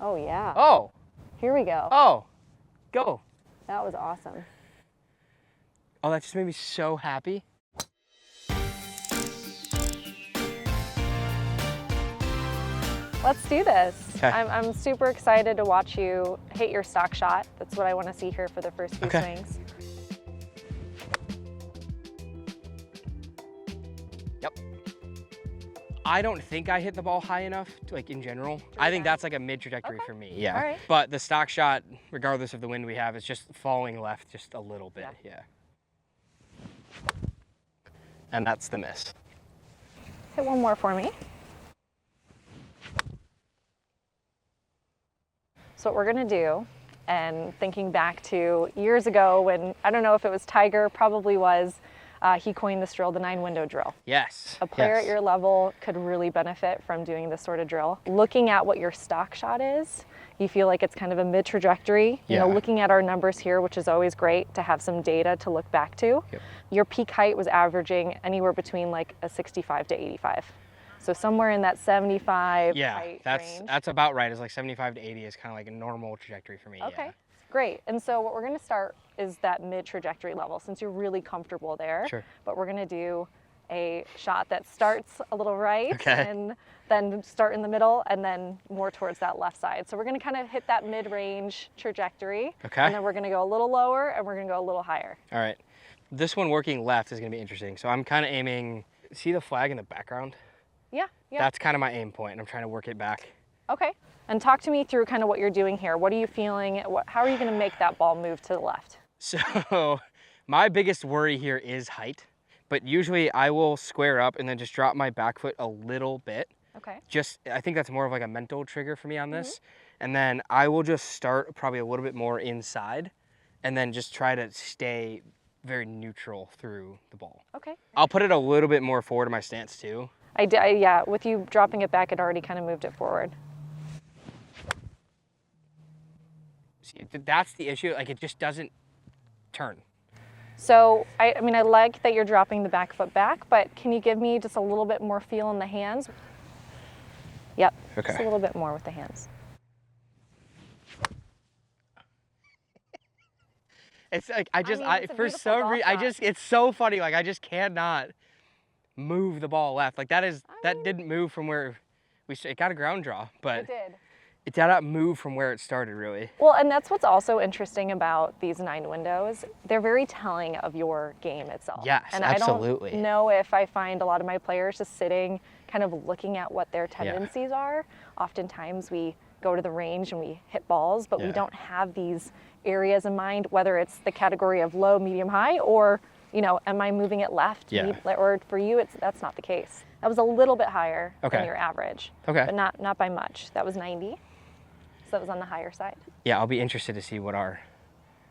Oh, yeah. Oh. Here we go. Oh. Go. That was awesome. Oh, that just made me so happy. Let's do this. Okay. I'm super excited to watch you hit your stock shot. That's what I want to see here for the first few swings. Yep. I don't think I hit the ball high enough, like in general. I think that's like a mid trajectory for me, yeah. All right. But the stock shot, regardless of the wind we have, is just falling left just a little bit, yeah. And that's the miss. Hit one more for me. So what we're gonna do, and thinking back to years ago when, I don't know if it was Tiger, probably was, he coined this drill, the 9-window drill. Yes. A player at your level could really benefit from doing this sort of drill. Looking at what your stock shot is, you feel like it's kind of a mid trajectory. You know, looking at our numbers here, which is always great to have some data to look back to. Yep. Your peak height was averaging anywhere between like a 65 to 85. So somewhere in that 75 height range. That's about right. It's like 75 to 80 is kind of like a normal trajectory for me. Okay, great. And so what we're gonna start is that mid trajectory level, since you're really comfortable there. Sure. But we're gonna do a shot that starts a little right and then start in the middle and then more towards that left side. So we're gonna kind of hit that mid-range trajectory. Okay. And then we're gonna go a little lower and we're gonna go a little higher. All right. This one working left is gonna be interesting. So I'm kind of aiming, see the flag in the background? Yeah, yeah. That's kind of my aim point, and I'm trying to work it back. Okay. And talk to me through kind of what you're doing here. What are you feeling? How are you gonna make that ball move to the left? So my biggest worry here is height, but usually I will square up and then just drop my back foot a little bit. Okay. I think that's more of like a mental trigger for me on this. And then I will just start probably a little bit more inside and then just try to stay very neutral through the ball. Okay. I'll put it a little bit more forward in my stance too. Yeah, with you dropping it back, it already kind of moved it forward. See, that's the issue, like it just doesn't turn. So, I mean, I like that you're dropping the back foot back, but can you give me just a little bit more feel in the hands? Yep, Okay. just a little bit more with the hands. It's like, for beautiful some golf reason, shot. it's so funny, like I just cannot move the ball left. Like that didn't move from where it got a ground draw, but It did. it did not move from where it started really. Well, and that's what's also interesting about these 9 windows. They're very telling of your game itself. Yes, and absolutely. I don't know if I find a lot of my players just sitting, kind of looking at what their tendencies are. Oftentimes we go to the range and we hit balls, but we don't have these areas in mind, whether it's the category of low, medium, high, or, you know, am I moving it left? Or for you, that's not the case. That was a little bit higher than your average, but not by much. That was 90, so that was on the higher side. Yeah, I'll be interested to see what our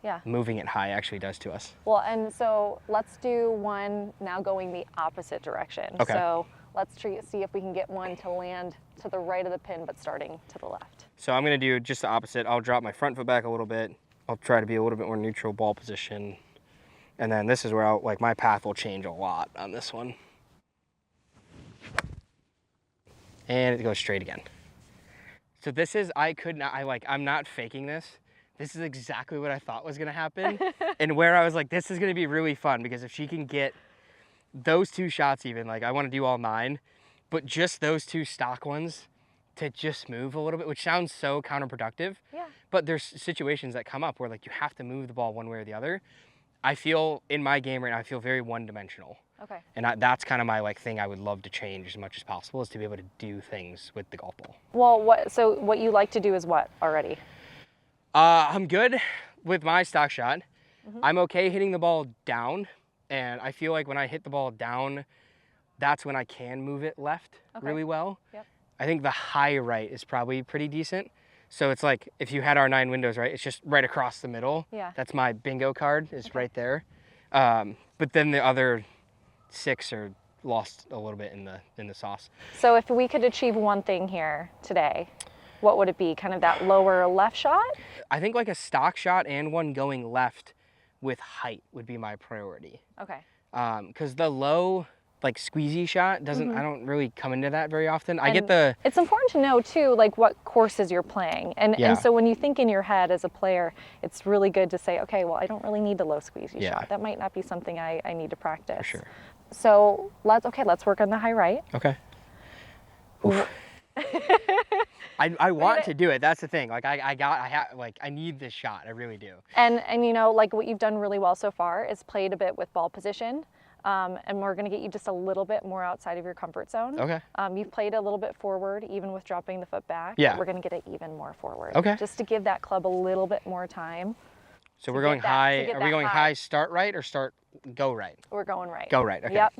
Yeah. moving it high actually does to us. Well, and so let's do one now going the opposite direction. Okay. So let's see if we can get one to land to the right of the pin, but starting to the left. So I'm gonna do just the opposite. I'll drop my front foot back a little bit. I'll try to be a little bit more neutral ball position. And then this is where my path will change a lot on this one. And it goes straight again. So this is, I'm not faking this. This is exactly what I thought was gonna happen. And where I was like, this is gonna be really fun because if she can get those 2 shots even, like I wanna do all 9, but just those 2 stock ones to just move a little bit, which sounds so counterproductive. Yeah. But there's situations that come up where like you have to move the ball one way or the other. I feel in my game right now, I feel very one-dimensional. Okay. And that's kind of my thing I would love to change as much as possible, is to be able to do things with the golf ball. Well, what you like to do is what already? I'm good with my stock shot. I'm okay hitting the ball down, and I feel like when I hit the ball down, that's when I can move it left really well. Yep. I think the high right is probably pretty decent. So it's like, if you had our 9 windows, right, it's just right across the middle. Yeah. That's my bingo card, is right there. But then the other 6 are lost a little bit in the sauce. So if we could achieve one thing here today, what would it be? Kind of that lower left shot? I think like a stock shot and one going left with height would be my priority. Okay. Because the low like squeezy shot doesn't. I don't really come into that very often. I And get the. It's important to know too, like what courses you're playing, and Yeah. so when you think in your head as a player, it's really good to say, okay, well, I don't really need the low squeezy Yeah. shot. That might not be something I need to practice. For sure. So let's work on the high right. Okay. I want to do it. That's the thing. Like I need this shot. I really do. And you know, like what you've done really well so far is played a bit with ball position. And we're going to get you just a little bit more outside of your comfort zone. Okay. You've played a little bit forward, even with dropping the foot back. Yeah. We're going to get it even more forward. Okay. Just to give that club a little bit more time. So we're going get that- high. to get Are we that going high. high start right or go right? We're going right. Go right. Okay. Yep.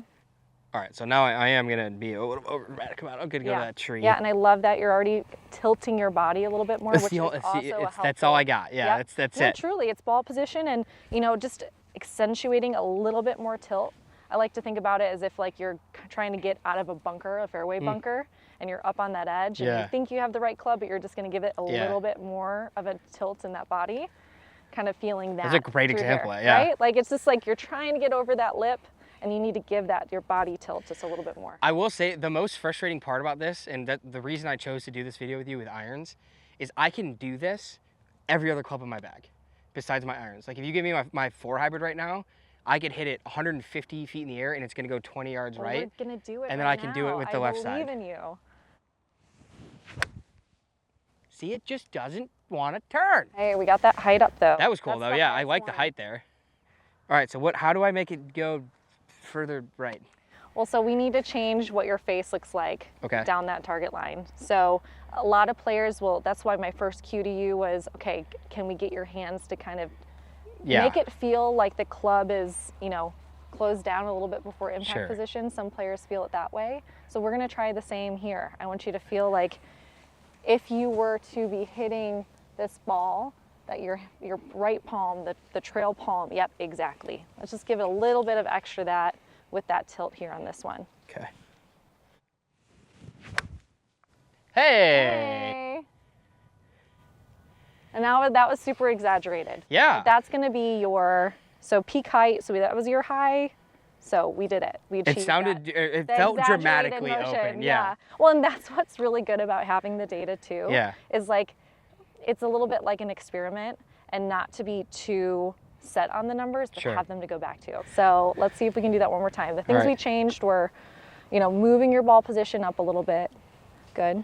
All right. So now I am gonna be a little over dramatic about. I'm gonna go to that tree. Yeah, and I love that you're already tilting your body a little bit more, That's which the is only- also see, a it's- that's all I helpful- got. Yeah, Yep. that's No, it. truly, it's ball position and, you know, just accentuating a little bit more tilt. I like to think about it as if like you're trying to get out of a bunker, a fairway bunker, and you're up on that edge, and Yeah. you think you have the right club, but you're just going to give it a Yeah. little bit more of a tilt in that body, kind of feeling that. That's a great through example, there, yeah. Right? Like it's just like you're trying to get over that lip, and you need to give that your body tilt just a little bit more. I will say the most frustrating part about this, and that the reason I chose to do this video with you with irons, is I can do this every other club in my bag, besides my irons. Like if you give me my 4 hybrid right now, I could hit it 150 feet in the air and it's gonna go 20 yards Well, right. We're gonna do it. And then right I can do it now. with the left I side. believe in you. See, it just doesn't want to turn. Hey, we got that height up though. That was cool That's though. the Yeah, I highest like the one. height there. All right, so how do I make it go further right? Well, so we need to change what your face looks like Okay. down that target line. So a lot of players will, that's why my first cue to you was, okay, can we get your hands to kind of Yeah. make it feel like the club is, you know, closed down a little bit before impact Sure. position. Some players feel it that way. So we're gonna try the same here. I want you to feel like if you were to be hitting this ball, that your right palm, the trail palm, yep, exactly. Let's just give it a little bit of extra that with that tilt here on this one. Okay. Hey. And now that was super exaggerated. Yeah. That's gonna be your, so peak height, so that was your high. So we did it. We achieved It sounded, that. it The felt exaggerated dramatically motion, open. Yeah. Well, and that's what's really good about having the data too. Yeah. Is like, it's a little bit like an experiment and not to be too set on the numbers, but Sure. have them to go back to. So let's see if we can do that one more time. The things right. we changed were, you know, moving your ball position up a little bit. Good.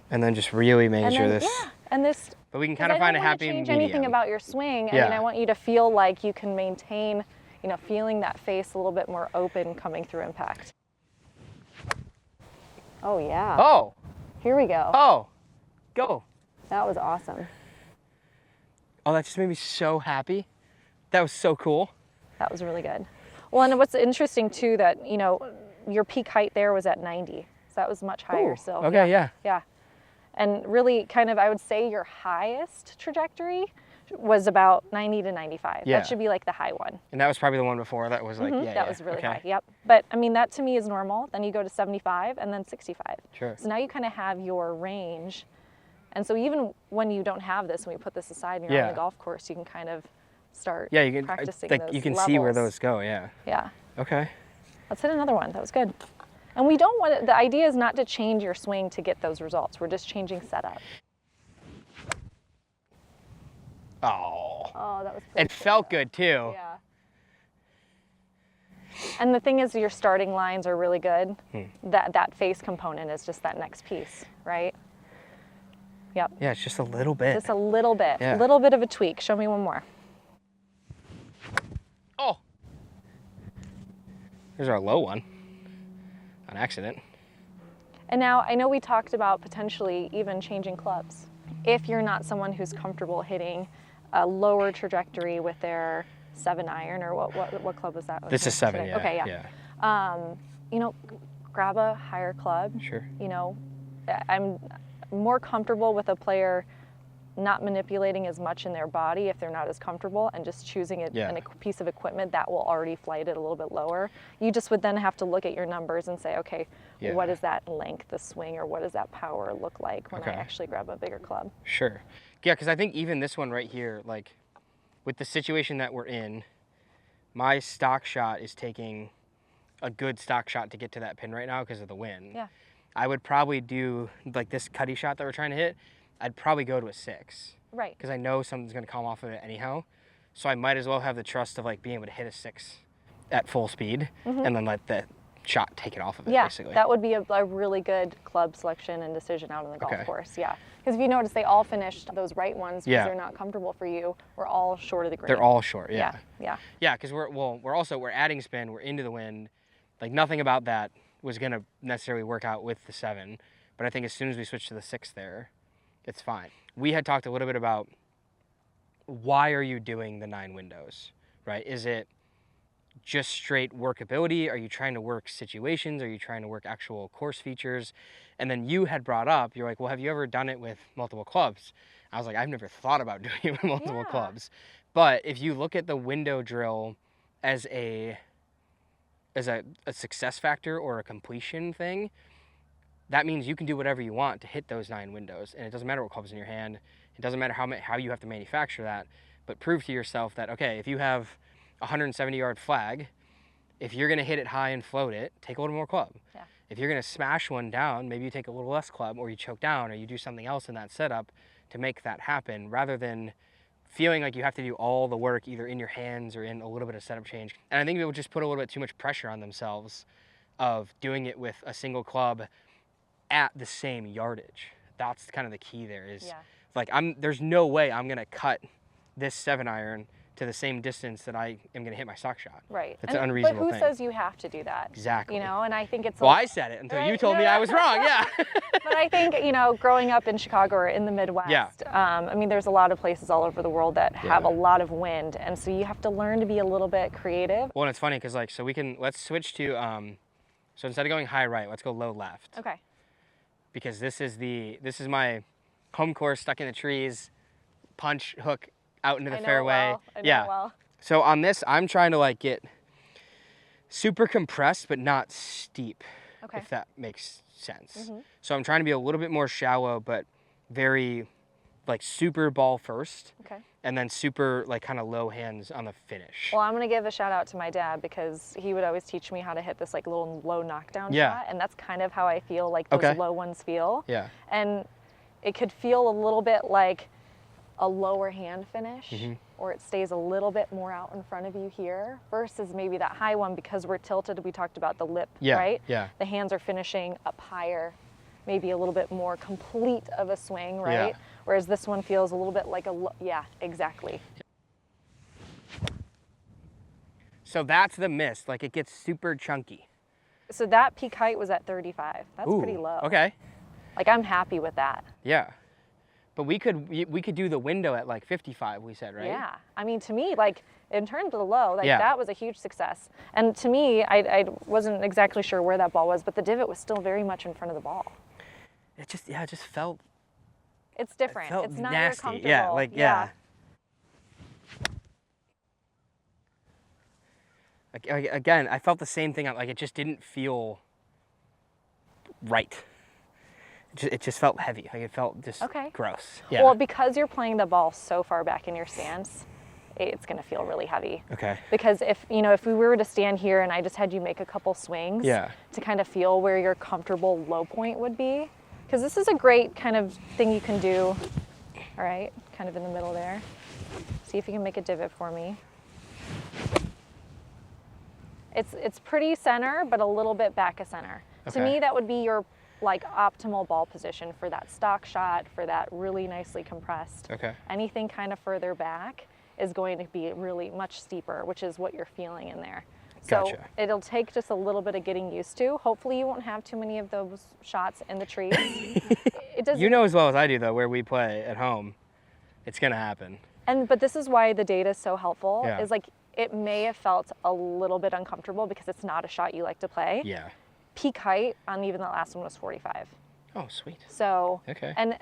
And then just really making And sure then, this. yeah, and this, But we can 'cause kind of I find don't a wanna happy change medium. anything about your swing. I mean, Yeah. I want you to feel like you can maintain, you know, feeling that face a little bit more open coming through impact. Oh yeah. Oh, Here we go. oh, go. That was awesome. Oh, that just made me so happy. That was so cool. That was really good. Well, and what's interesting too, that, you know, your peak height there was at 90. So that was much higher. Ooh, So okay, yeah. Yeah. And really kind of, I would say your highest trajectory was about 90 to 95. Yeah. That should be like the high one. And that was probably the one before that was like, yeah, that yeah, was really okay. high. Yep. But I mean, that to me is normal. Then you go to 75 and then 65. Sure. So now you kind of have your range. And so even when you don't have this, when we put this aside and you're on Yeah. the golf course, you can kind of start Yeah, you can practicing like those you can see where levels. those go. Yeah. Yeah. Okay. Let's hit another one. That was good. And we don't want it, the idea is not to change your swing to get those results. We're just changing setup. Oh. Oh, that was pretty It felt good too. Yeah. And the thing is, your starting lines are really good. That face component is just that next piece, right? Yep. Yeah, it's just a little bit. Just a little bit, Yeah. little bit of a tweak. Show me one more. Oh. Here's our low one. On accident. And now I know we talked about potentially even changing clubs. If you're not someone who's comfortable hitting a lower trajectory with their 7-iron, or what club was that? This is 7, today? yeah. Okay, yeah. You know, grab a higher club. Sure. You know, I'm more comfortable with a player not manipulating as much in their body if they're not as comfortable, and just choosing Yeah. a piece of equipment that will already flight it a little bit lower. You just would then have to look at your numbers and say, okay, Yeah. what is that length of swing, or what does that power look like when I Okay. actually grab a bigger club? Sure. Yeah, because I think even this one right here, like with the situation that we're in, my stock shot is taking a good stock shot to get to that pin right now because of the wind. Yeah. I would probably do like this cutty shot that we're trying to hit. I'd probably go to a 6. Right. Because I know something's going to come off of it anyhow. So I might as well have the trust of like being able to hit a 6 at full speed and then let the shot take it off of it, Yeah, basically. that would be a really good club selection and decision out on the golf Okay. course. Yeah, because if you notice, they all finished those right ones because Yeah. they're not comfortable for you. We're all short of the green. They're all short, yeah. Yeah. Yeah, because we're adding spin, we're into the wind. Like nothing about that was going to necessarily work out with the 7. But I think as soon as we switch to the 6 there, it's fine. We had talked a little bit about why are you doing the 9 windows, right? Is it just straight workability? Are you trying to work situations? Are you trying to work actual course features? And then you had brought up, you're like, well, have you ever done it with multiple clubs? I was like, I've never thought about doing it with multiple Yeah. clubs. But if you look at the window drill as a success factor or a completion thing, that means you can do whatever you want to hit those 9 windows. And it doesn't matter what club's in your hand. It doesn't matter how you have to manufacture that. But prove to yourself that, okay, if you have a 170-yard flag, if you're going to hit it high and float it, take a little more club. Yeah. If you're going to smash one down, maybe you take a little less club, or you choke down, or you do something else in that setup to make that happen, rather than feeling like you have to do all the work either in your hands or in a little bit of setup change. And I think people just put a little bit too much pressure on themselves of doing it with a single club at the same yardage. That's kind of the key there is Yeah. like there's no way I'm going to cut this 7-iron to the same distance that I am going to hit my stock shot. Right. It's an unreasonable But who thing. says you have to do that? Exactly. You know, and I think it's. Well, I said it until you Right, told no, me I no. was wrong. Yeah. But I think, growing up in Chicago or in the Midwest, I mean, there's a lot of places all over the world that have a lot of wind. And so you have to learn to be a little bit creative. Well, and it's funny because let's switch to, so instead of going high right, let's go low left. Okay. Because this is my home course, stuck in the trees, punch, hook out into the I know fairway. Well. I know yeah. well. So on this, I'm trying to like get super compressed, but not steep, Okay. if that makes sense. So I'm trying to be a little bit more shallow, but very like super ball first, Okay. and then super like kind of low hands on the finish. Well, I'm going to give a shout out to my dad because he would always teach me how to hit this like little low knockdown Yeah. shot. And that's kind of how I feel like those Okay. low ones feel. Yeah. And it could feel a little bit like a lower hand finish, or it stays a little bit more out in front of you here versus maybe that high one because we're tilted. We talked about the lip, Yeah, right? yeah. The hands are finishing up higher, maybe a little bit more complete of a swing, right? Yeah. Whereas this one feels a little bit like yeah, exactly. So that's the miss. Like it gets super chunky. So that peak height was at 35. That's Ooh, pretty low. Okay. Like I'm happy with that. Yeah. But we could do the window at like 55, we said, right? Yeah. I mean, to me, like in terms of the low, like Yeah. that was a huge success. And to me, I wasn't exactly sure where that ball was, but the divot was still very much in front of the ball. It just felt It's different. felt It's not nasty. your comfortable. Yeah, like yeah. Again, I felt the same thing. Like it just didn't feel right. It just felt heavy. Like it felt just Okay. gross. Yeah. Well, because you're playing the ball so far back in your stance, it's going to feel really heavy. Okay. Because if we were to stand here and I just had you make a couple swings Yeah. to kind of feel where your comfortable low point would be, because this is a great kind of thing you can do. All right, kind of in the middle there. See if you can make a divot for me. It's pretty center, but a little bit back of center. To Okay. me, that would be your like optimal ball position for that stock shot, for that really nicely compressed. Okay. Anything kind of further back is going to be really much steeper, which is what you're feeling in there. So Gotcha. it'll take just a little bit of getting used to. Hopefully you won't have too many of those shots in the trees. It doesn't. You know as well as I do though, where we play at home, it's gonna happen. But this is why the data is so helpful. Yeah. Is like it may have felt a little bit uncomfortable because it's not a shot you like to play. Yeah. Peak height on even the last one was 45. Oh, sweet. So, Okay. and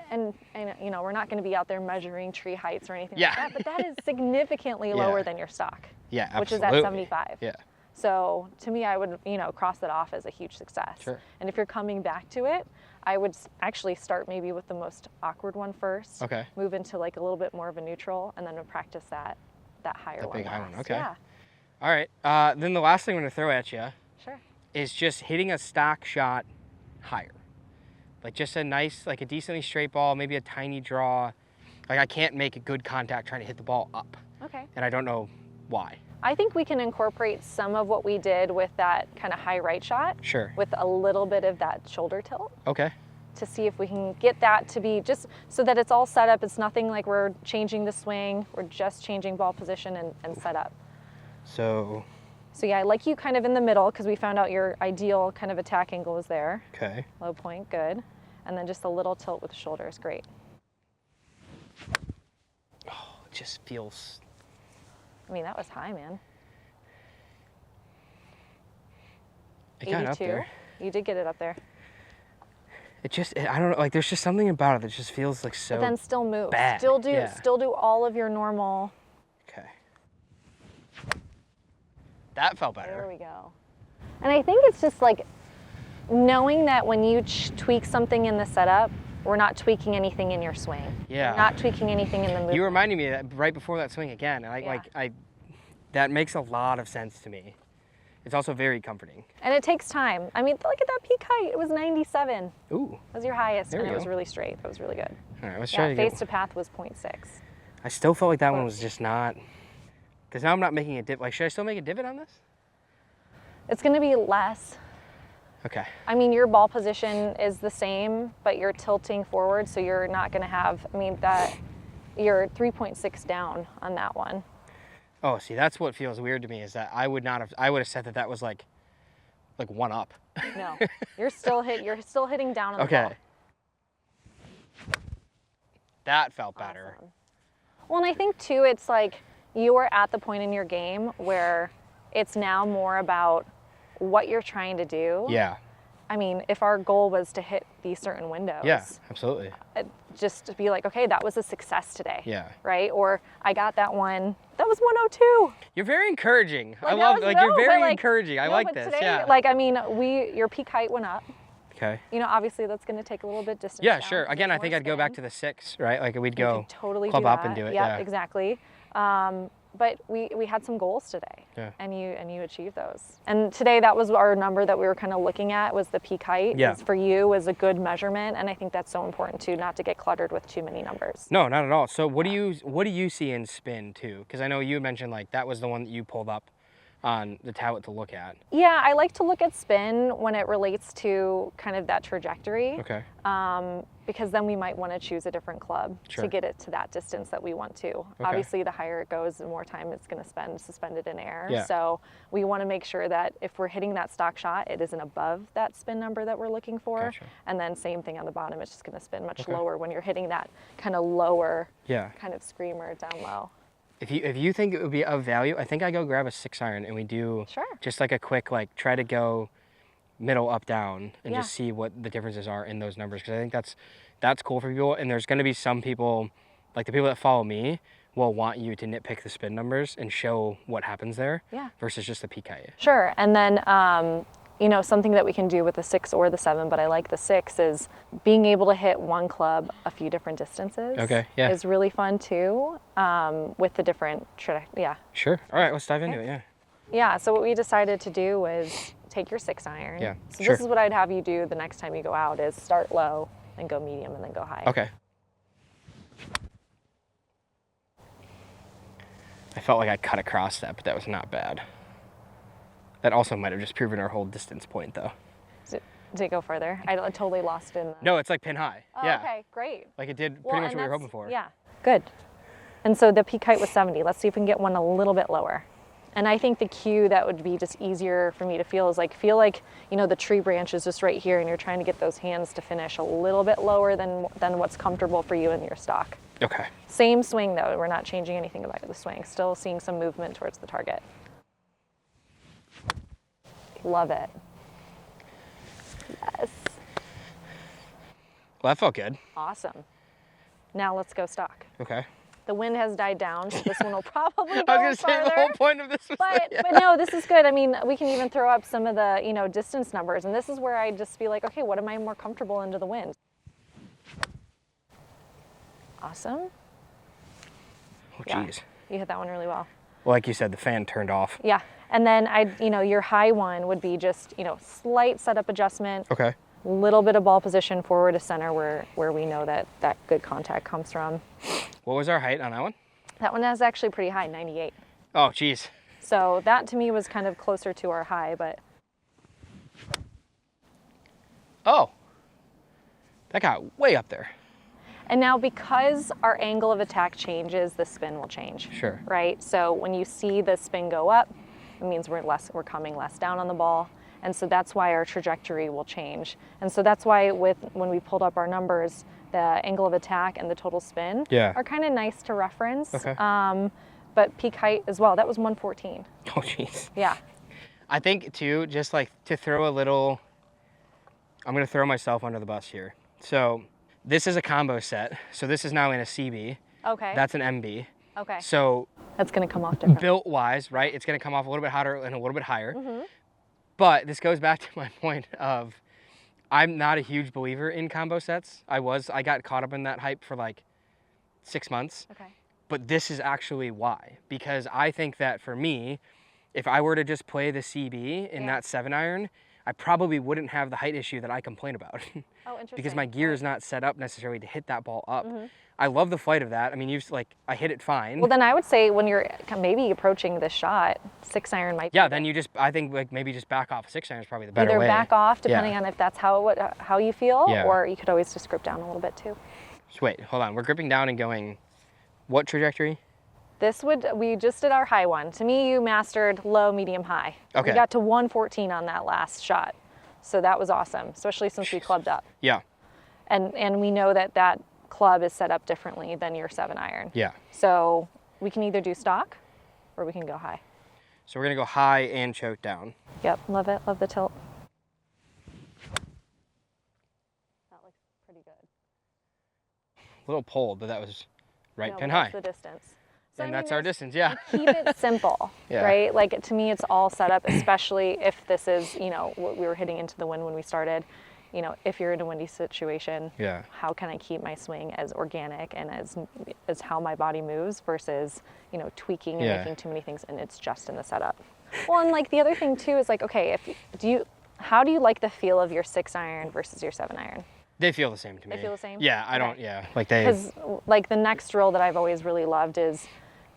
we're not going to be out there measuring tree heights or anything Yeah. like that, but that is significantly lower than your stock, Yeah, which absolutely. is at 75. Yeah. So to me, I would, cross that off as a huge success. Sure. And if you're coming back to it, I would actually start maybe with the most awkward one first. Okay. Move into like a little bit more of a neutral, and then practice that higher The one. big high one, last. okay. Yeah. All right. Then the last thing I'm gonna throw at you Sure. is just hitting a stock shot higher. Like just a nice, like a decently straight ball, maybe a tiny draw. Like I can't make a good contact trying to hit the ball up. Okay. And I don't know why. I think we can incorporate some of what we did with that kind of high right shot Sure. with a little bit of that shoulder tilt Okay. to see if we can get that to be just so that it's all set up. It's nothing like we're changing the swing. We're just changing ball position and set up. So, Yeah, I like you kind of in the middle because we found out your ideal kind of attack angle was there. okay. Low point, good. And then just a little tilt with the shoulders, great. Oh, it just feels. I mean, that was high, man. It got 82. up there. You did get it up there. I don't know, like there's just something about it that just feels like so. But then still move. bad, Still do yeah. still do all of your normal. Okay. That felt There better. we go. And I think it's just like knowing that when you tweak something in the setup, we're not tweaking anything in your swing. Yeah. We're not tweaking anything in the movement. You reminded me of that right before that swing again, and Yeah. that makes a lot of sense to me. It's also very comforting. And it takes time. I mean, look at that peak height. It was 97. Ooh. That was your highest, There and we it was go. really straight. That was really good. All right, let's try Yeah, to get. face to path was 0.6. I still felt like that one was Close. just not. Because now I'm not making a dip. Like, should I still make a divot on this? It's going to be less. Okay. I mean, your ball position is the same, but you're tilting forward, so you're not going to have, you're 3.6 down on that one. Oh, see, that's what feels weird to me is that I would have said that was like one up. No, you're still hitting down on the Okay. ball. That felt better. Awesome. Well, and I think too, it's like you are at the point in your game where it's now more about what you're trying to do. Yeah. I mean, if our goal was to hit these certain windows, Yeah, absolutely. just to be like, okay, that was a success today. Yeah. Right? Or I got that one. That was 102. You're very encouraging. I Like, love, that was- like, you're no, very but, like, encouraging. I no, like but this. today, Yeah. Like, I mean, your peak height went up. Okay. You know, obviously that's going to take a little bit distance. Yeah, down sure. 'cause Again, there's I think more I'd go back spin. to the 6, right? Like we'd You go could totally club do up that. and do it. Yep, Yeah. exactly. But we had some goals today, Yeah. and you achieved those. And today that was our number that we were kind of looking at was the peak height. Yeah. For you was a good measurement, and I think that's so important too, not to get cluttered with too many numbers. No, not at all. So what do you see in spin too? Because I know you mentioned like that was the one that you pulled up on the tablet to look at. Yeah, I like to look at spin when it relates to kind of that trajectory. Okay. Because then we might want to choose a different club Sure. to get it to that distance that we want to. Obviously, the higher it goes, the more time it's going to spend suspended in air. Yeah. So we want to make sure that if we're hitting that stock shot, it isn't above that spin number that we're looking for. Gotcha. And then same thing on the bottom, it's just going to spin much Okay. lower when you're hitting that kind of lower Yeah. kind of screamer down low. If you think it would be of value, I think I go grab a 6-iron and we do Sure. just like a quick try to go middle up down and Yeah. just see what the differences are in those numbers because I think that's cool for people and there's going to be some people like the people that follow me will want you to nitpick the spin numbers and show what happens there Yeah. versus just the peak height. Sure. And then, something that we can do with the 6 or the 7, but I like the 6 is being able to hit one club a few different distances. Okay, yeah. Is really fun too, with the different, yeah. Sure. All right, let's dive into it. Yeah. Yeah, so what we decided to do was take your 6-iron. Yeah, So sure. this is what I'd have you do the next time you go out is start low and go medium and then go high. Okay. I felt like I cut across that, but that was not bad. That also might have just proven our whole distance point, though. Did it go further? I totally lost it in the... No, it's like pin high. Oh, yeah. okay, great. Like it did Well, pretty much and what we were that's- hoping for. Yeah, good. And so the peak height was 70. Let's see if we can get one a little bit lower. And I think the cue that would be just easier for me to feel is feel like, the tree branch is just right here and you're trying to get those hands to finish a little bit lower than what's comfortable for you in your stock. Okay. Same swing though, we're not changing anything about the swing. Still seeing some movement towards the target. Love it. Yes. Well, that felt good. Awesome. Now let's go stock. Okay. The wind has died down, so this one will probably go I was gonna say the whole point of this was But no, this is good. I mean, we can even throw up some of the, distance numbers, and this is where I just be like, okay, what am I more comfortable into the wind? Awesome. Oh, Yeah. jeez. You hit that one really well. Well, like you said, the fan turned off. Yeah, And then your high one would be just, slight setup adjustment, Okay. little bit of ball position forward to center where we know that good contact comes from. What was our height on that one? That one is actually pretty high, 98. Oh, geez. So that to me was kind of closer to our high, but. Oh, that got way up there. And now because our angle of attack changes, the spin will change. Sure. Right? So when you see the spin go up, it means we're coming less down on the ball. And so that's why our trajectory will change. And so that's why when we pulled up our numbers, the angle of attack and the total spin are kind of nice to reference. Okay. But peak height as well, that was 114. Oh, jeez. Yeah. I think too, just like to throw a little, I'm gonna throw myself under the bus here. So this is a combo set. So this is now in a CB. Okay. That's an MB. Okay. So That's gonna come off different. built wise, right? It's gonna come off a little bit hotter and a little bit higher. But this goes back to my point of, I'm not a huge believer in combo sets. I got caught up in that hype for like 6 months. Okay. But this is actually why. Because I think that for me, if I were to just play the CB in that 7-iron, I probably wouldn't have the height issue that I complain about. Oh, interesting. Because my gear is not set up necessarily to hit that ball up. I love the flight of that. I mean, I hit it fine. Well, then I would say when you're maybe approaching the shot, 6-iron might be. Yeah, then I think like maybe just back off a 6-iron is probably the better Either way. back off, depending on if that's how you feel, Yeah. or you could always just grip down a little bit too. So wait, hold on. We're gripping down and going, what trajectory? We just did our high one. To me, you mastered low, medium, high. Okay. We got to 114 on that last shot. So that was awesome, especially since we clubbed up. Yeah. And we know that club is set up differently than your 7-iron. Yeah. So we can either do stock or we can go high. So we're gonna go high and choke down. Yep, love it, love the tilt. That looks pretty good. A little pulled, but that was right No, pin that's high. the distance. So, And I mean, that's our distance, yeah. Keep it simple, Yeah. right? Like to me, it's all set up, especially if this is, what we were hitting into the wind when we started. If you're in a windy situation, Yeah. how can I keep my swing as organic and as how my body moves versus, tweaking and making too many things and it's just in the setup. Well, and like the other thing too is like, okay, how do you like the feel of your 6-iron versus your 7-iron? They feel the same to me. They feel the same? Yeah, I Okay. don't, yeah. Like they, Because like the next drill that I've always really loved is,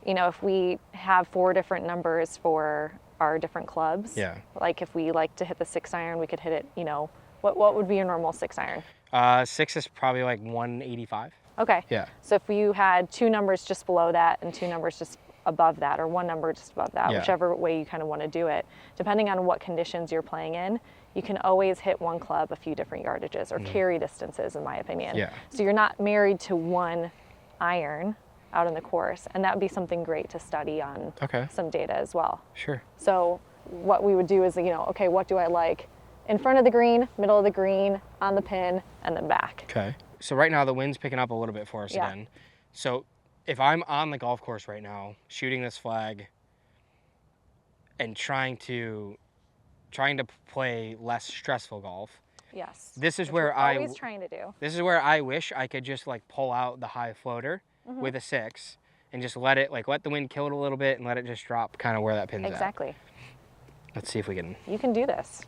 if we have 4 different numbers for our different clubs. Yeah. Like if we like to hit the 6-iron, we could hit it, what would be your normal 6-iron? 6 is probably like 185. Okay. Yeah. So if you had 2 numbers just below that and 2 numbers just above that, or 1 number just above that, Yeah. whichever way you kind of want to do it, depending on what conditions you're playing in, you can always hit one club a few different yardages or carry distances, in my opinion. Yeah. So you're not married to one iron out in the course, and that would be something great to study on some data as well. Sure. So what we would do is, okay, what do I like in front of the green, middle of the green, on the pin, and then back. Okay. So right now the wind's picking up a little bit for us again. So if I'm on the golf course right now, shooting this flag and trying to play less stressful golf, Yes. this is which where we're always trying to do. This is where I wish I could just like pull out the high floater with a 6 and just let the wind kill it a little bit and let it just drop kind of where that pin's at. Exactly. Let's see if we can. You can do this.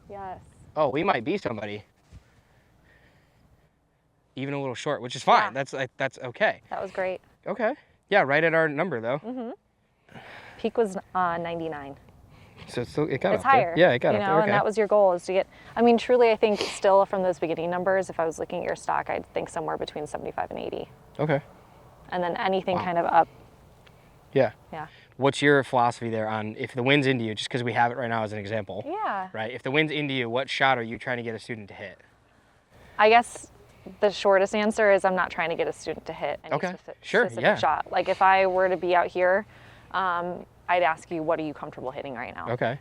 Yes. Oh, we might be somebody. Even a little short, which is fine. Yeah. That's okay. That was great. Okay. Yeah, right at our number though. Peak was 99. So it got It's up higher. there. Yeah, it got up there. Okay. And that was your goal, is to get, truly, I think still from those beginning numbers, if I was looking at your stock, I'd think somewhere between 75 and 80. Okay. And then anything kind of up. Yeah. Yeah. What's your philosophy there on if the wind's into you, just because we have it right now as an example, Yeah. right? If the wind's into you, what shot are you trying to get a student to hit? I guess the shortest answer is I'm not trying to get a student to hit any specific shot. Like if I were to be out here, I'd ask you, what are you comfortable hitting right now? Okay.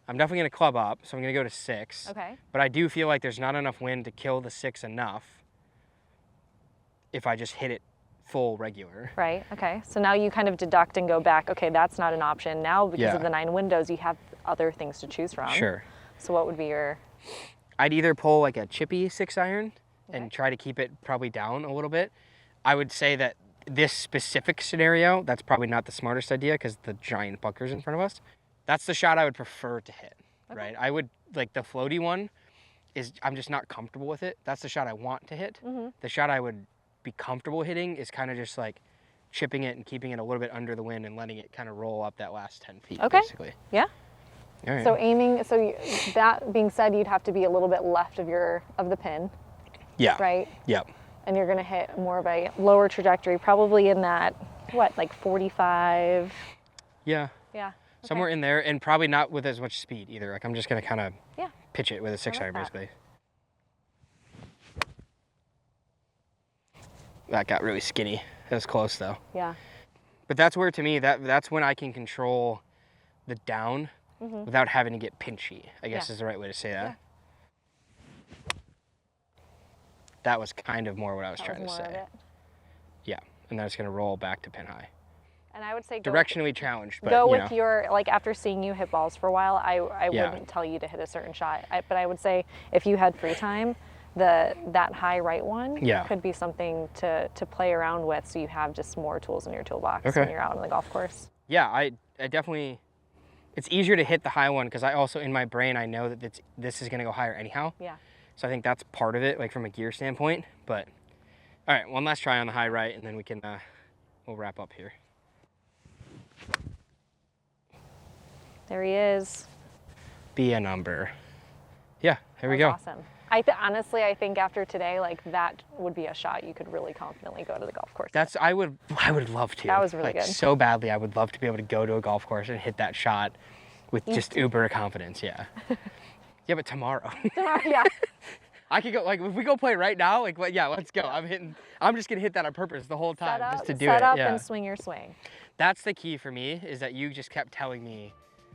I'm definitely going to club up, so I'm going to go to 6. Okay. But I do feel like there's not enough wind to kill the 6 enough if I just hit it full regular. Right, okay. So now you kind of deduct and go back, okay, that's not an option. Now, because of the 9 windows, you have other things to choose from. Sure. So what would be your... I'd either pull like a chippy 6-iron and try to keep it probably down a little bit. I would say that this specific scenario, that's probably not the smartest idea because the giant bunker's in front of us. That's the shot I would prefer to hit, right? I would, like the floaty one is, I'm just not comfortable with it. That's the shot I want to hit. The shot I would be comfortable hitting is kind of just like chipping it and keeping it a little bit under the wind and letting it kind of roll up that last 10 feet, basically. Yeah. All right. So aiming, that being said, you'd have to be a little bit left of the pin, Yeah. right? Yep. And you're gonna hit more of a lower trajectory, probably in that, what, like 45? Yeah. Yeah. Okay. Somewhere in there, and probably not with as much speed either. Like I'm just gonna kind of pitch it with a 6-iron basically. That got really skinny. It was close though. Yeah. But that's where, to me, that's when I can control the down without having to get pinchy, I guess is the right way to say that. Yeah. That was kind of more what I was trying to More of say. it. Yeah, and then it's gonna roll back to pin high. And I would say Directionally challenged, but go you with know. your, like after seeing you hit balls for a while, I Yeah. wouldn't tell you to hit a certain shot. But I would say if you had free time, that high right one could be something to play around with, so you have just more tools in your toolbox when you're out on the golf course. Yeah, I definitely, it's easier to hit the high one because I also, in my brain, I know that this is gonna go higher anyhow. Yeah. So I think that's part of it, like from a gear standpoint. But all right, one last try on the high right, and then we can we'll wrap up here. There he is. Be a number. Yeah, here we That's go. Awesome. Honestly, I think after today, like that would be a shot you could really confidently go to the golf course. I would love to. That was really like, good. So badly, I would love to be able to go to a golf course and hit that shot with just uber confidence. Yeah. Yeah, but tomorrow. Yeah. I could go, like, if we go play right now, like, yeah, let's go. I'm just gonna hit that on purpose the whole time just to do it. Set up yeah. and swing your swing. That's the key for me, is that you just kept telling me,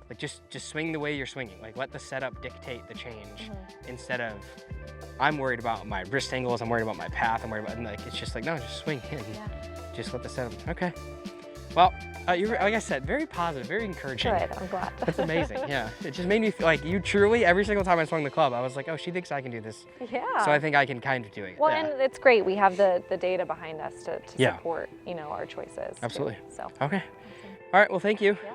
like, just swing the way you're swinging. Like, let the setup dictate the change instead of, I'm worried about my wrist angles, I'm worried about my path, I'm worried about, and like, it's just like, no, just swing in. Just let the setup, okay. Well, you're, like I said, very positive, very encouraging. Good, I'm glad. That's amazing, yeah. It just made me feel like you truly, every single time I swung the club, I was like, oh, she thinks I can do this. Yeah. So I think I can kind of do it. Well, yeah. and it's great. We have the data behind us to Yeah. support, our choices. Absolutely. Too, so. Okay. All right, well, thank you. Yeah.